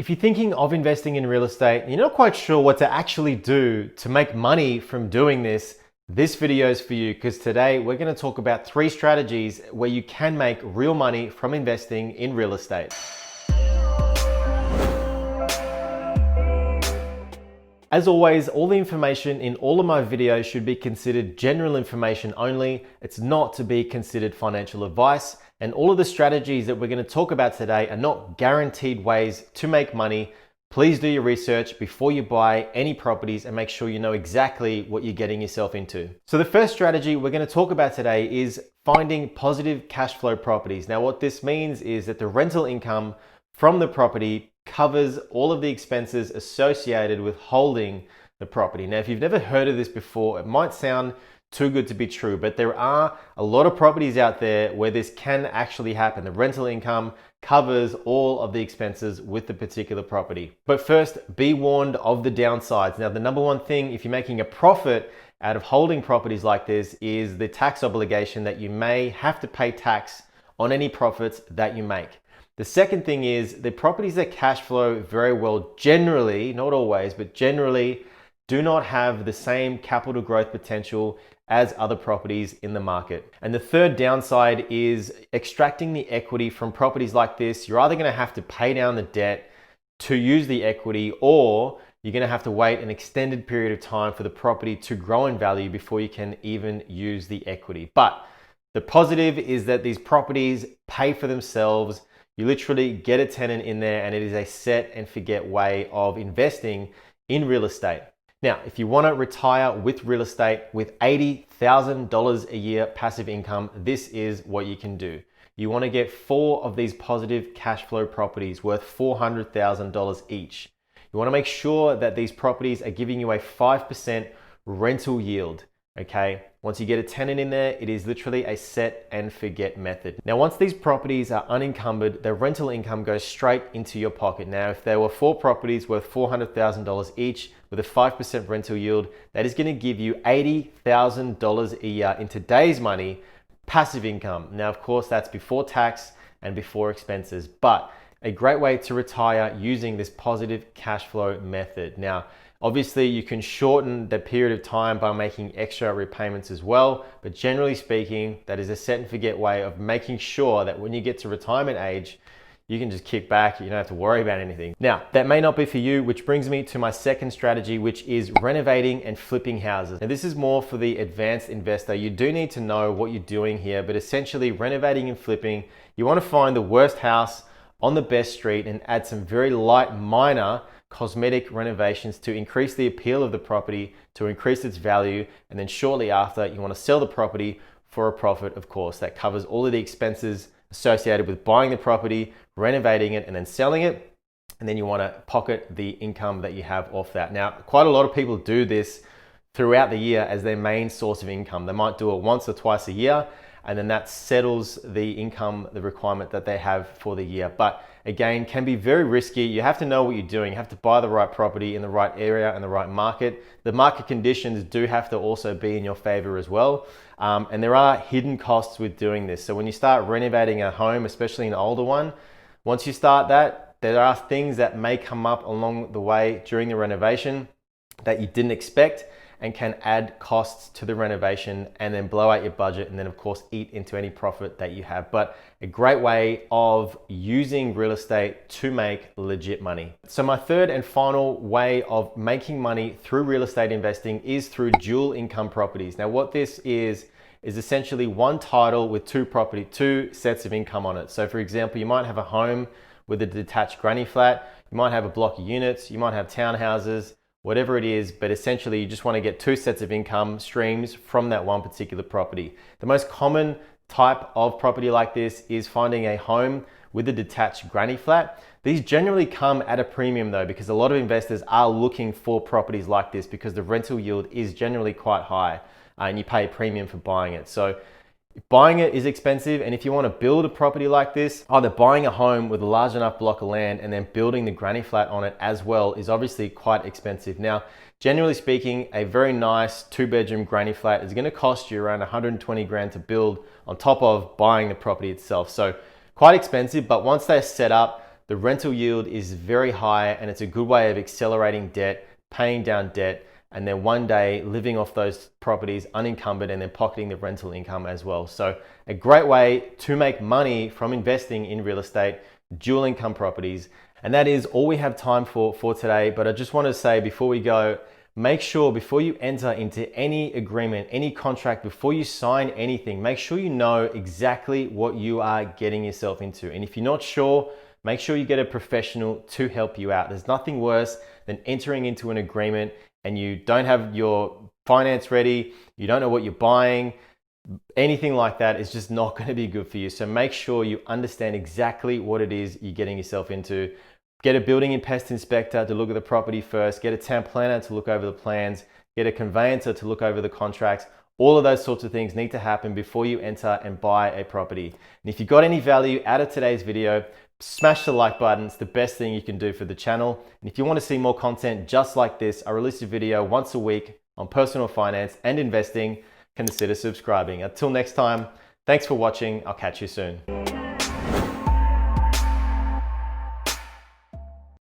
If you're thinking of investing in real estate and you're not quite sure what to actually do to make money from doing this video is for you, because today we're going to talk about 3 strategies where you can make real money from investing in real estate. As always, all the information in all of my videos should be considered general information only. It's not to be considered financial advice. And all of the strategies that we're going to talk about today are not guaranteed ways to make money. Please do your research before you buy any properties and make sure you know exactly what you're getting yourself into. So the first strategy we're going to talk about today is finding positive cash flow properties. Now, what this means is that the rental income from the property covers all of the expenses associated with holding the property. Now, if you've never heard of this before, it might sound too good to be true, but there are a lot of properties out there where this can actually happen. The rental income covers all of the expenses with the particular property. But first, be warned of the downsides. Now, the number one thing, if you're making a profit out of holding properties like this, is the tax obligation that you may have to pay tax on any profits that you make. The second thing is the properties that cash flow very well generally, not always, but generally do not have the same capital growth potential as other properties in the market. And the third downside is extracting the equity from properties like this. You're either going to have to pay down the debt to use the equity, or you're going to have to wait an extended period of time for the property to grow in value before you can even use the equity. But the positive is that these properties pay for themselves. You literally get a tenant in there, and it is a set and forget way of investing in real estate. Now, if you want to retire with real estate with $80,000 a year passive income, this is what you can do. You want to get 4 of these positive cash flow properties worth $400,000 each. You want to make sure that these properties are giving you a 5% rental yield. Okay, once you get a tenant in there, it is literally a set and forget method. Now, once these properties are unencumbered, the rental income goes straight into your pocket. Now, if there were 4 properties worth $400,000 each with a 5% rental yield, that is going to give you $80,000 a year in today's money, passive income. Now, of course, that's before tax and before expenses, but a great way to retire using this positive cash flow method. Now, obviously, you can shorten the period of time by making extra repayments as well, but generally speaking, that is a set and forget way of making sure that when you get to retirement age, you can just kick back, you don't have to worry about anything. Now, that may not be for you, which brings me to my second strategy, which is renovating and flipping houses. Now, this is more for the advanced investor. You do need to know what you're doing here, but essentially renovating and flipping, you want to find the worst house on the best street and add some very light, minor cosmetic renovations to increase the appeal of the property, to increase its value, and then shortly after you want to sell the property for a profit. Of course, that covers all of the expenses associated with buying the property, renovating it, and then selling it, and then you want to pocket the income that you have off that. Now, quite a lot of people do this throughout the year as their main source of income. They might do it once or twice a year, and then that settles the income, the requirement that they have for the year. But again, can be very risky. You have to know what you're doing. You have to buy the right property in the right area and the right market. The market conditions do have to also be in your favor as well. And there are hidden costs with doing this. So when you start renovating a home, especially an older one, once you start that, there are things that may come up along the way during the renovation that you didn't expect, and can add costs to the renovation and then blow out your budget, and then of course eat into any profit that you have. But a great way of using real estate to make legit money. So my third and final way of making money through real estate investing is through dual income properties. Now, what this is essentially one title with 2 sets of income on it. So for example, you might have a home with a detached granny flat, you might have a block of units, you might have townhouses, whatever it is, but essentially you just want to get 2 sets of income streams from that one particular property. The most common type of property like this is finding a home with a detached granny flat. These generally come at a premium though, because a lot of investors are looking for properties like this because the rental yield is generally quite high, and you pay a premium for buying it. So buying it is expensive, and if you want to build a property like this, either buying a home with a large enough block of land and then building the granny flat on it as well is obviously quite expensive. Now, generally speaking, a very nice 2-bedroom granny flat is going to cost you around 120 grand to build on top of buying the property itself. So quite expensive, but once they're set up, the rental yield is very high and it's a good way of accelerating debt, paying down debt, and then one day living off those properties unencumbered and then pocketing the rental income as well. So a great way to make money from investing in real estate, dual income properties. And that is all we have time for today. But I just want to say before we go, make sure before you enter into any agreement, any contract, before you sign anything, make sure you know exactly what you are getting yourself into. And if you're not sure, make sure you get a professional to help you out. There's nothing worse than entering into an agreement and you don't have your finance ready, you don't know what you're buying, anything like that is just not going to be good for you. So make sure you understand exactly what it is you're getting yourself into. Get a building and pest inspector to look at the property first, get a town planner to look over the plans, get a conveyancer to look over the contracts. All of those sorts of things need to happen before you enter and buy a property. And if you got any value out of today's video, smash the like button. It's the best thing you can do for the channel. And if you want to see more content just like this, I release a video once a week on personal finance and investing. Consider subscribing. Until next time, thanks for watching. I'll catch you soon.